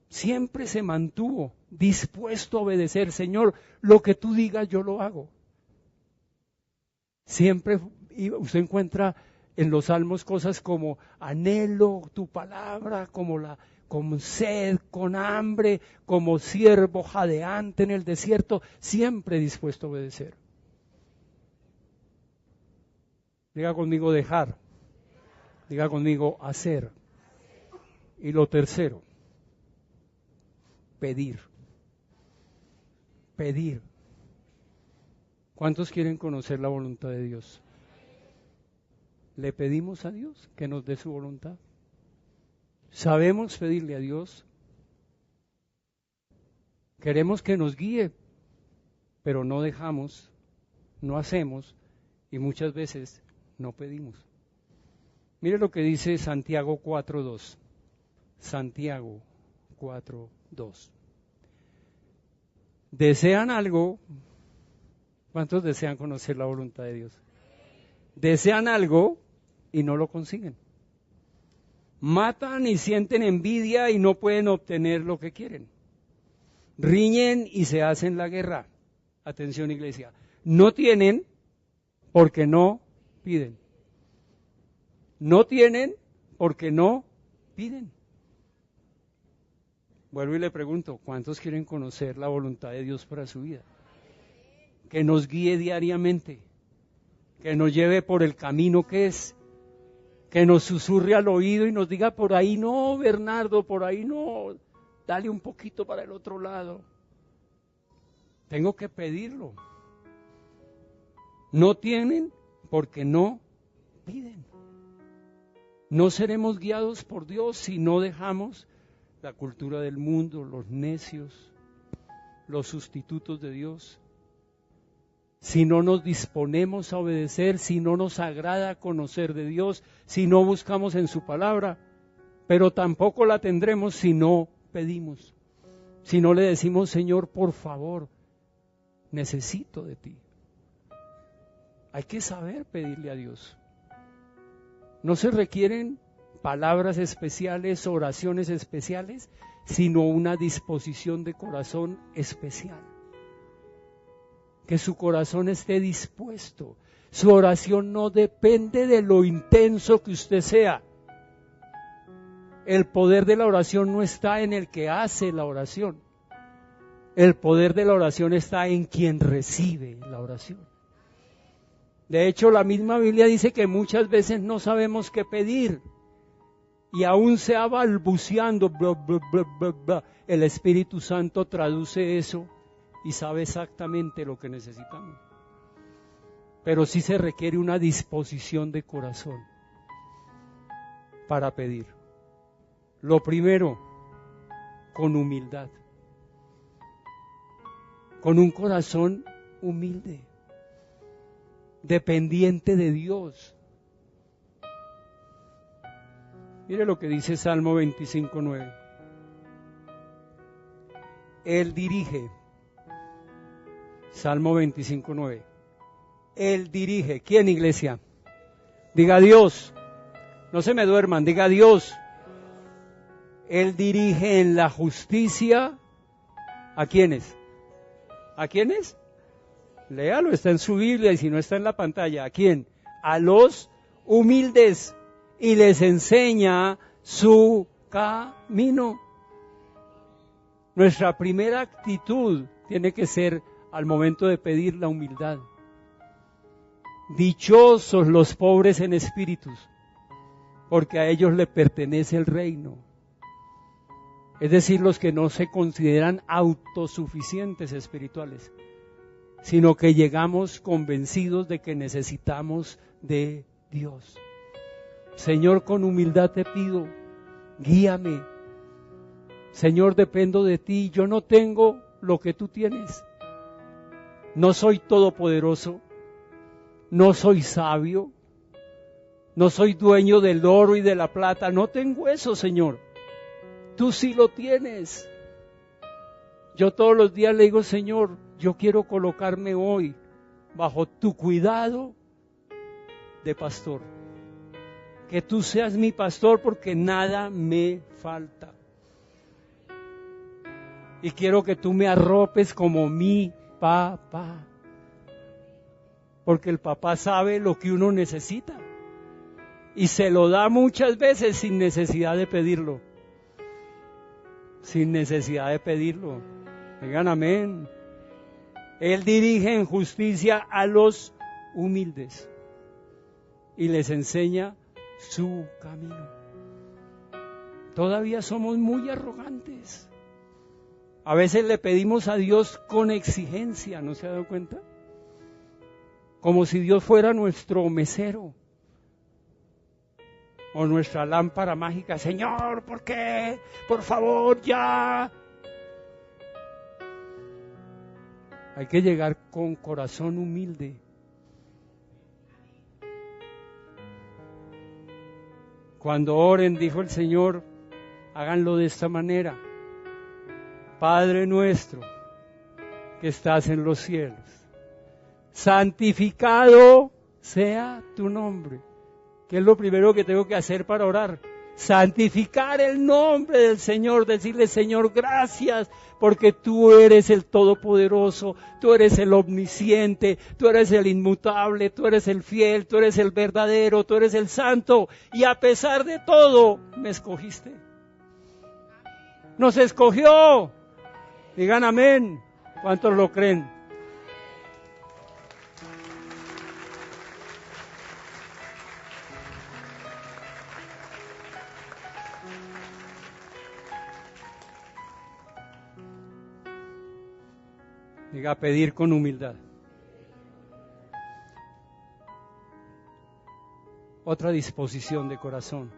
Siempre se mantuvo dispuesto a obedecer. Señor, lo que tú digas yo lo hago. Siempre usted encuentra en los salmos cosas como anhelo tu palabra, con sed, con hambre, como ciervo jadeante en el desierto, siempre dispuesto a obedecer. Diga conmigo dejar, diga conmigo hacer. Y lo tercero, pedir. Pedir. ¿Cuántos quieren conocer la voluntad de Dios? ¿Le pedimos a Dios que nos dé su voluntad? ¿Sabemos pedirle a Dios? Queremos que nos guíe, pero no dejamos, no hacemos y muchas veces no pedimos. Mire lo que dice Santiago 4:2. Santiago 4:2. ¿Desean algo? ¿Cuántos desean conocer la voluntad de Dios? Desean algo y no lo consiguen. Matan y sienten envidia y no pueden obtener lo que quieren. Riñen y se hacen la guerra. Atención, iglesia. No tienen porque no piden. No tienen porque no piden. Vuelvo y le pregunto, ¿cuántos quieren conocer la voluntad de Dios para su vida? Que nos guíe diariamente, que nos lleve por el camino que es, que nos susurre al oído y nos diga, por ahí no, Bernardo, por ahí no, dale un poquito para el otro lado. Tengo que pedirlo. No tienen porque no piden. No seremos guiados por Dios si no dejamos la cultura del mundo, los necios, los sustitutos de Dios. Si no nos disponemos a obedecer, si no nos agrada conocer de Dios, si no buscamos en su palabra, pero tampoco la tendremos si no pedimos, si no le decimos, Señor, por favor, necesito de ti. Hay que saber pedirle a Dios. No se requieren palabras especiales, oraciones especiales, sino una disposición de corazón especial. Que su corazón esté dispuesto. Su oración no depende de lo intenso que usted sea. El poder de la oración no está en el que hace la oración. El poder de la oración está en quien recibe la oración. De hecho, la misma Biblia dice que muchas veces no sabemos qué pedir. Y aún se va balbuceando, bla, bla, bla, bla, bla. El Espíritu Santo traduce eso y sabe exactamente lo que necesitamos. Pero sí se requiere una disposición de corazón para pedir. Lo primero, con humildad. Con un corazón humilde, dependiente de Dios. Mire lo que dice Salmo 25:9. Él dirige. Salmo 25:9. Él dirige. ¿Quién, iglesia? Diga Dios. No se me duerman, diga Dios. Él dirige en la justicia. ¿A quiénes? ¿A quiénes? Léalo, está en su Biblia y si no está en la pantalla. ¿A quién? A los humildes y les enseña su camino. Nuestra primera actitud tiene que ser al momento de pedir la humildad. Dichosos los pobres en espíritus, porque a ellos les pertenece el reino. Es decir, los que no se consideran autosuficientes espirituales, sino que llegamos convencidos de que necesitamos de Dios. Señor, con humildad te pido, guíame. Señor, dependo de ti, yo no tengo lo que tú tienes. No soy todopoderoso, no soy sabio, no soy dueño del oro y de la plata, no tengo eso, Señor. Tú sí lo tienes. Yo todos los días le digo, Señor, yo quiero colocarme hoy bajo tu cuidado de pastor. Que tú seas mi pastor porque nada me falta. Y quiero que tú me arropes como mi papá. Porque el papá sabe lo que uno necesita. Y se lo da muchas veces sin necesidad de pedirlo. Sin necesidad de pedirlo. Digan amén. Él dirige en justicia a los humildes. Y les enseña su camino. Todavía somos muy arrogantes. A veces le pedimos a Dios con exigencia, ¿no se ha dado cuenta? Como si Dios fuera nuestro mesero o nuestra lámpara mágica. Señor, ¿por qué? Por favor, ya. Hay que llegar con corazón humilde. Cuando oren, dijo el Señor, háganlo de esta manera. Padre nuestro, que estás en los cielos, santificado sea tu nombre. ¿Qué es lo primero que tengo que hacer para orar? Santificar el nombre del Señor, decirle, Señor, gracias, porque tú eres el Todopoderoso, tú eres el Omnisciente, tú eres el Inmutable, tú eres el Fiel, tú eres el Verdadero, tú eres el Santo, y a pesar de todo, me escogiste. Nos escogió. Digan amén. ¿Cuántos lo creen? Diga, pedir con humildad. Otra disposición de corazón,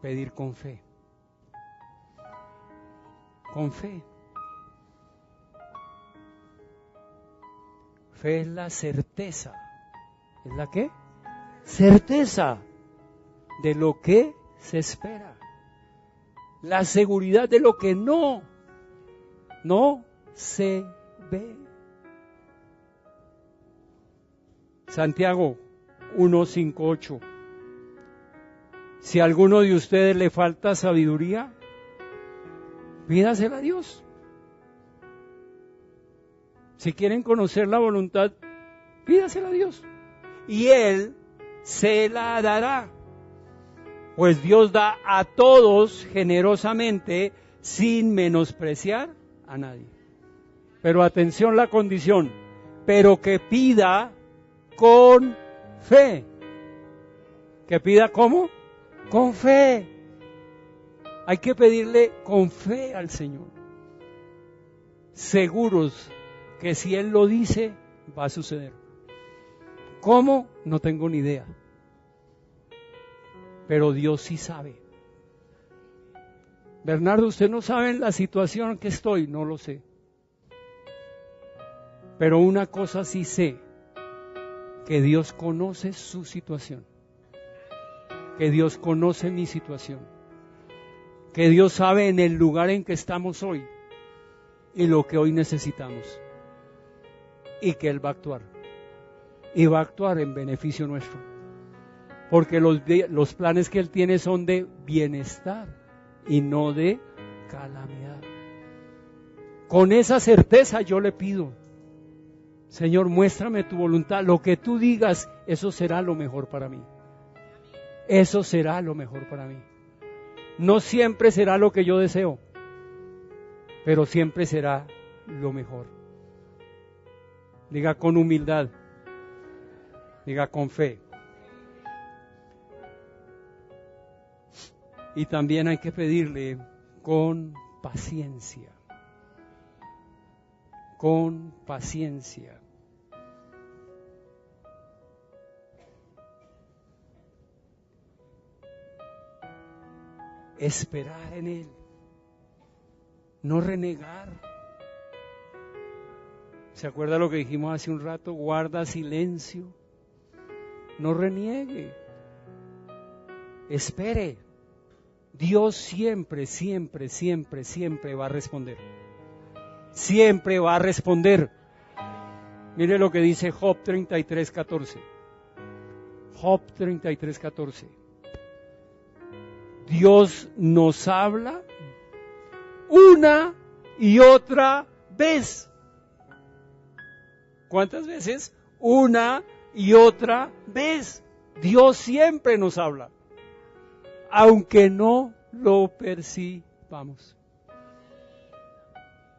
pedir con fe. Con fe. Fe es la certeza. ¿Es la qué? Certeza de lo que se espera. La seguridad de lo que no se ve. Santiago 1:5-8. Si a alguno de ustedes le falta sabiduría, pídasela a Dios. Si quieren conocer la voluntad, pídasela a Dios. Y Él se la dará. Pues Dios da a todos generosamente sin menospreciar a nadie. Pero atención la condición, pero que pida con fe. ¿Que pida cómo? Con fe. Hay que pedirle con fe al Señor. Seguros que si Él lo dice, va a suceder. ¿Cómo? No tengo ni idea. Pero Dios sí sabe. Bernardo, usted no sabe en la situación en que estoy, no lo sé. Pero una cosa sí sé, que Dios conoce su situación, que Dios conoce mi situación, que Dios sabe en el lugar en que estamos hoy y lo que hoy necesitamos, y que Él va a actuar, y va a actuar en beneficio nuestro, porque los planes que Él tiene son de bienestar y no de calamidad. Con esa certeza yo le pido, Señor, muéstrame tu voluntad, lo que tú digas, eso será lo mejor para mí. Eso será lo mejor para mí. No siempre será lo que yo deseo, pero siempre será lo mejor. Diga con humildad, diga con fe. Y también hay que pedirle con paciencia. Con paciencia. Esperar en Él, no renegar. ¿Se acuerda lo que dijimos hace un rato? Guarda silencio, no reniegue, espere. Dios siempre, siempre, siempre, siempre va a responder. siempre va a responder. Mire lo que dice Job 33:14. Job 33:14. Dios nos habla una y otra vez. ¿Cuántas veces? Una y otra vez. Dios siempre nos habla, aunque no lo percibamos.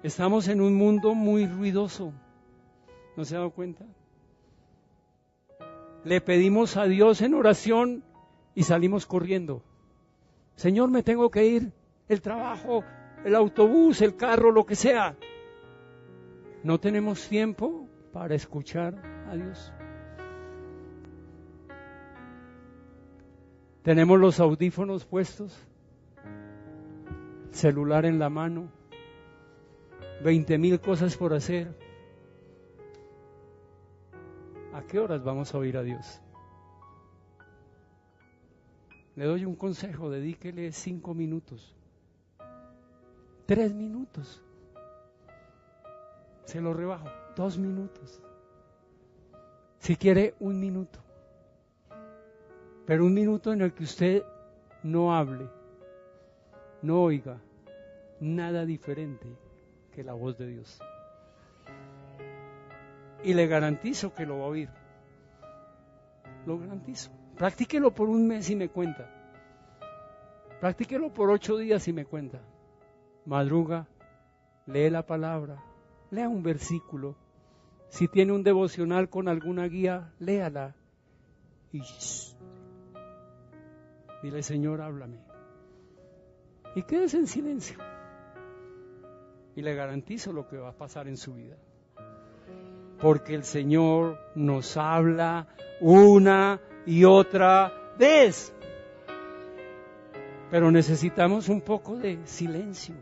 Estamos en un mundo muy ruidoso. ¿No se ha dado cuenta? Le pedimos a Dios en oración y salimos corriendo. Señor, me tengo que ir. El trabajo, el autobús, el carro, lo que sea. No tenemos tiempo para escuchar a Dios. Tenemos los audífonos puestos, celular en la mano, 20,000 cosas por hacer. ¿A qué horas vamos a oír a Dios? Le doy un consejo, dedíquele 5 minutos, 3 minutos, se lo rebajo, 2 minutos, si quiere 1 minuto, pero 1 minuto en el que usted no hable, no oiga nada diferente que la voz de Dios. Y le garantizo que lo va a oír. Lo garantizo. Practíquelo por 1 mes y me cuenta. Practíquelo por 8 días y me cuenta. Madruga, lee la palabra, lea un versículo. Si tiene un devocional con alguna guía, léala. Y dile, Señor, háblame. Y quédese en silencio. Y le garantizo lo que va a pasar en su vida. Porque el Señor nos habla una y otra vez. Pero necesitamos un poco de silencio.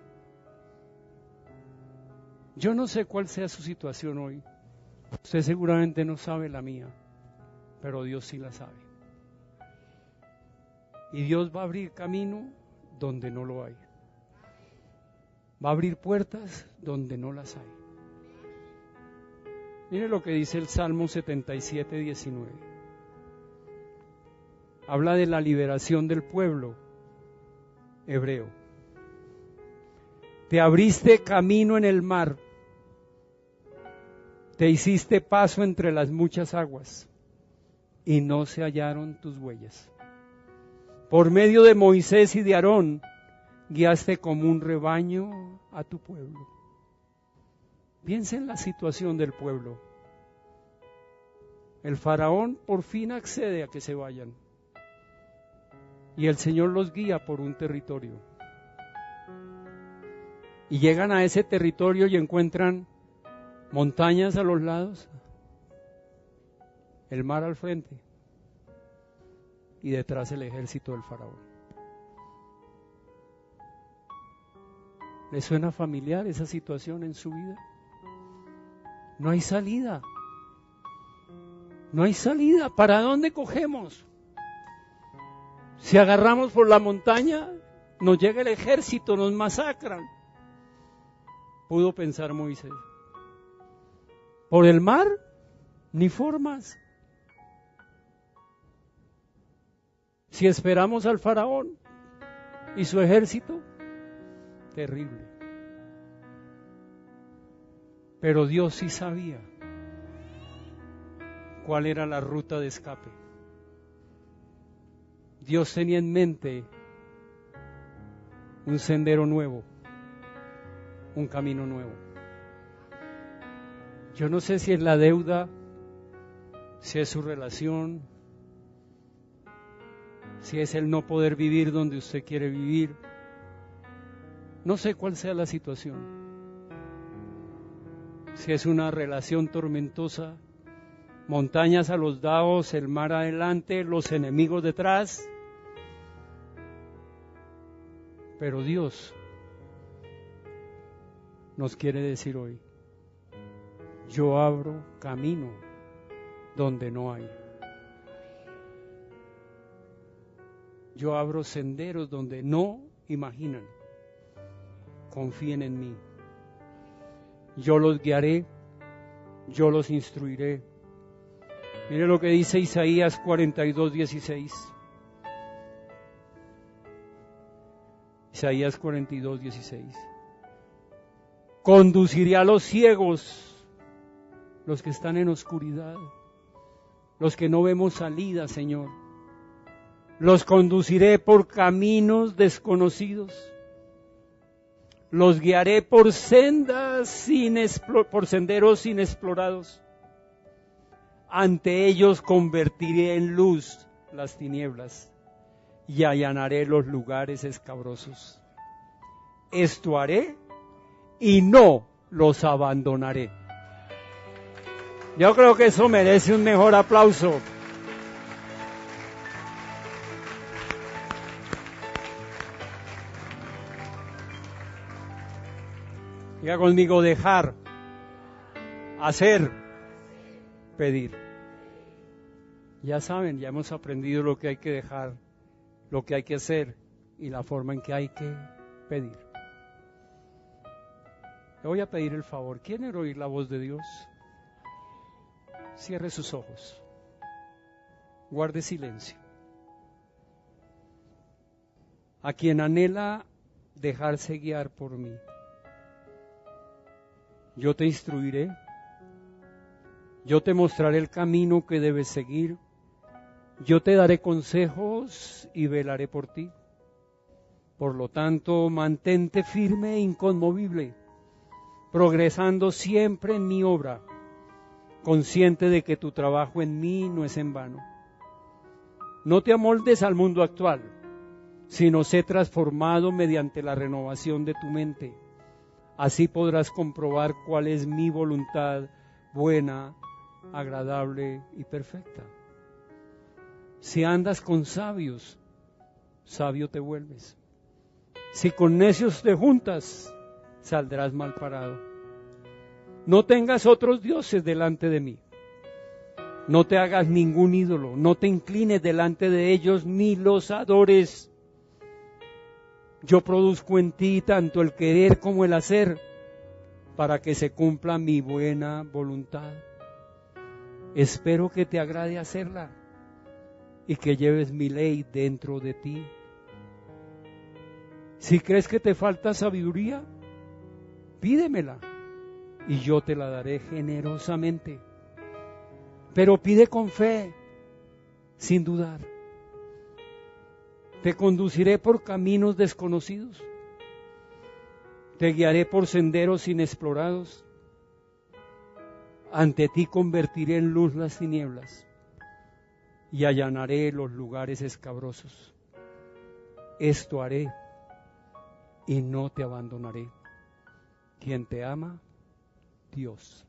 Yo no sé cuál sea su situación hoy. Usted seguramente no sabe la mía, pero Dios sí la sabe. Y Dios va a abrir camino donde no lo hay. Va a abrir puertas donde no las hay. Mire lo que dice el Salmo 77:19. Habla de la liberación del pueblo hebreo. Te abriste camino en el mar, te hiciste paso entre las muchas aguas, y no se hallaron tus huellas. Por medio de Moisés y de Aarón, guiaste como un rebaño a tu pueblo. Piensa en la situación del pueblo. El faraón por fin accede a que se vayan. Y el Señor los guía por un territorio. Y llegan a ese territorio y encuentran montañas a los lados, el mar al frente y detrás el ejército del faraón. ¿Le suena familiar esa situación en su vida? No hay salida. No hay salida. ¿Para dónde cogemos? Si agarramos por la montaña, nos llega el ejército, nos masacran. Pudo pensar Moisés. Por el mar, ni formas. Si esperamos al faraón y su ejército, terrible. Pero Dios sí sabía cuál era la ruta de escape. Dios tenía en mente un sendero nuevo, un camino nuevo. Yo no sé si es la deuda, si es su relación, si es el no poder vivir donde usted quiere vivir. No sé cuál sea la situación. Si es una relación tormentosa, montañas a los lados, el mar adelante, los enemigos detrás. Pero Dios nos quiere decir hoy, yo abro camino donde no hay. Yo abro senderos donde no imaginan. Confíen en mí. yo los guiaré, yo los instruiré. Mire lo que dice Isaías 42:16. Isaías 42:16. Conduciré a los ciegos, los que están en oscuridad, los que no vemos salida, Señor. Los conduciré por caminos desconocidos. Los guiaré por sendas por senderos inexplorados. Ante ellos convertiré en luz las tinieblas y allanaré los lugares escabrosos. Esto haré y no los abandonaré. Yo creo que eso merece un mejor aplauso. Diga conmigo: dejar, hacer, pedir. Ya saben, ya hemos aprendido lo que hay que dejar, lo que hay que hacer y la forma en que hay que pedir. Le voy a pedir el favor. ¿Quieren oír la voz de Dios? Cierre sus ojos. Guarde silencio. A quien anhela dejarse guiar por mí, yo te instruiré, yo te mostraré el camino que debes seguir, yo te daré consejos y velaré por ti. Por lo tanto, mantente firme e inconmovible, progresando siempre en mi obra, consciente de que tu trabajo en mí no es en vano. No te amoldes al mundo actual, sino sé transformado mediante la renovación de tu mente. Así podrás comprobar cuál es mi voluntad buena, agradable y perfecta. Si andas con sabios, sabio te vuelves. Si con necios te juntas, saldrás mal parado. No tengas otros dioses delante de mí. No te hagas ningún ídolo, no te inclines delante de ellos ni los adores. Yo produzco en ti tanto el querer como el hacer, para que se cumpla mi buena voluntad. Espero que te agrade hacerla y que lleves mi ley dentro de ti. Si crees que te falta sabiduría, pídemela y yo te la daré generosamente. Pero pide con fe, sin dudar. Te conduciré por caminos desconocidos. Te guiaré por senderos inexplorados. Ante ti convertiré en luz las tinieblas y allanaré los lugares escabrosos. Esto haré y no te abandonaré. Quien te ama, Dios.